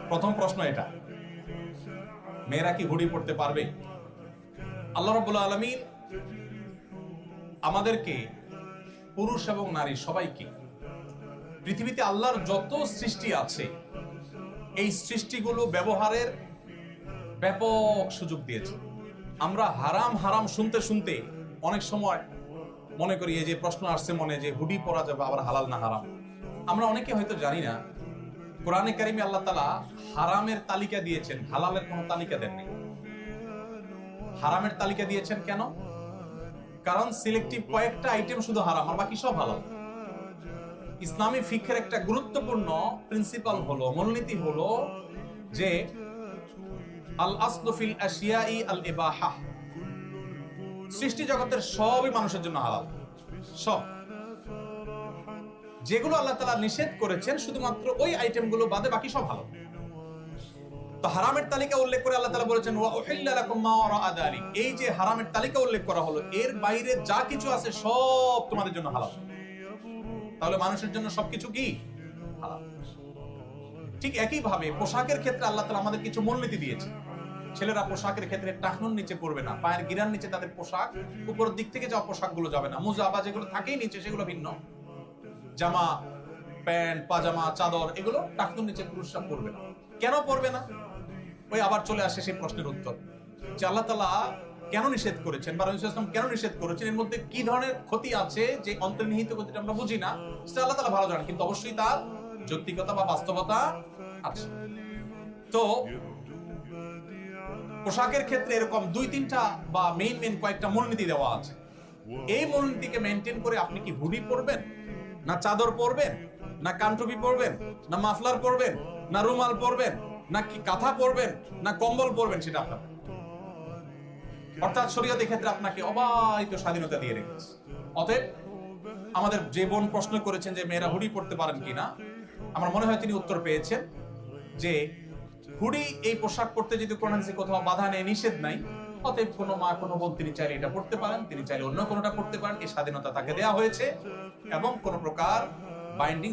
প্রথম প্রশ্ন এটা, মেয়েরা কি হুডি পড়তে পারবে? আল্লাহ রাব্বুল আলামিন আমাদেরকে, পুরুষ এবং নারী সবাইকে, পৃথিবীতে আল্লাহর যত সৃষ্টি আছে এই সৃষ্টিগুলো ব্যবহারের ব্যাপক সুযোগ দিয়েছে। আমরা হারাম হারাম শুনতে শুনতে অনেক সময় মনে করি, এই যে প্রশ্ন আসছে মনে, যে হুডি পরা যাবে আবার হালাল না হারাম। আমরা অনেকে হয়তো জানি না, কোরআনে কারিমে আল্লাহ তাআলা হারামের তালিকা দিয়েছেন, হালালের কোনো তালিকা দেননি। হারামের তালিকা দিয়েছেন কেন? কারণ সিলেক্টিভ কয়েকটা আইটেম শুধু হারাম, আর বাকি সব হালাল। ইসলামী ফিকহের একটা গুরুত্বপূর্ণ প্রিন্সিপাল হলো, মূলনীতি হলো যে আল আসলু ফিল আশিয়াই আল ইবাহা। সৃষ্টি জগতের সবই মানুষের জন্য হালাল, সব। যেগুলো আল্লাহ তাআলা নিষেধ করেছেন শুধুমাত্র ওই আইটেমগুলো বাদে বাকি সব হালাল। তো হারামের তালিকা উল্লেখ করে আল্লাহ তাআলা বলেছেন ওয়া উহিল্লা লাকুম মা ওয়ারাআ যালিক। এই যে হারামের তালিকা উল্লেখ করা হলো, এর বাইরে যা কিছু আছে সব তোমাদের জন্য হালাল। তাহলে মানুষের জন্য সবকিছু কি হালাল। ঠিক একই ভাবে পোশাকের ক্ষেত্রে আল্লাহ তাআলা আমাদের কিছু মূলনীতি দিয়েছে। ছেলেরা পোশাকের ক্ষেত্রে টাকনুর নিচে পড়বে না, পায়ের গিরার নিচে তাদের পোশাক, উপরের দিক থেকে যাওয়া পোশাকগুলো যাবে না। মুজা বা যেগুলো থাকেই নিচে সেগুলো ভিন্ন। জামা, প্যান্ট, পাজামা, চাদর এগুলো টাকনুর নিচে পুরুষরা পরবে না। কেন পরবে না? ওই আবার চলে আসে সেই প্রশ্নের উত্তর, যে আল্লাহ তাআলা কেন নিষেধ করেছেন বা রাসূল সাল্লাল্লাহু আলাইহি ওয়াসাল্লাম কেন নিষেধ করেছেন, এর মধ্যে কি ধরনের ক্ষতি আছে যে অন্তর্নিহিত ক্ষতিটা আমরা বুঝি না, সেটা আল্লাহ তাআলা ভালো জানেন, কিন্তু অবশ্যই তার যৌক্তিকতা বা বাস্তবতা আছে। তো পোশাকের ক্ষেত্রে এরকম দুই তিনটা বা মেইন কয়েকটা মূলনীতি দেওয়া আছে। এই মূলনীতিকে মেনটেন করে আপনি কি হুডি পরবেন, না চাদর পরবেন, না কানটুপি পরবেন, না মাফলার পরবেন, না রুমাল পরবেন, না কি কাঁথা পরবেন, না কম্বল পরবেন, সেটা আপনার। অর্থাৎ শরীয়তের ক্ষেত্রে আপনাকে অবাধিত স্বাধীনতা দিয়ে রেখেছে। অতএব আমাদের যে বোন প্রশ্ন করেছেন যে মেয়েরা হুডি পরতে পারেন কিনা, আমার মনে হয় তিনি উত্তর পেয়েছেন যে হুডি এই পোশাক পরতে যদি কোন হাদিসে কোথাও বাধা নেই, নিষেধ নাই। অতএব কোনো মা, কোনো বোন তিনি চাইলে এটা পড়তে পারেন, তিনি চাইলে অন্য কোনোটা পড়তে পারেন। এই স্বাধীনতা তাকে দেওয়া হয়েছে এবং কোনো প্রকার বাইন্ডিং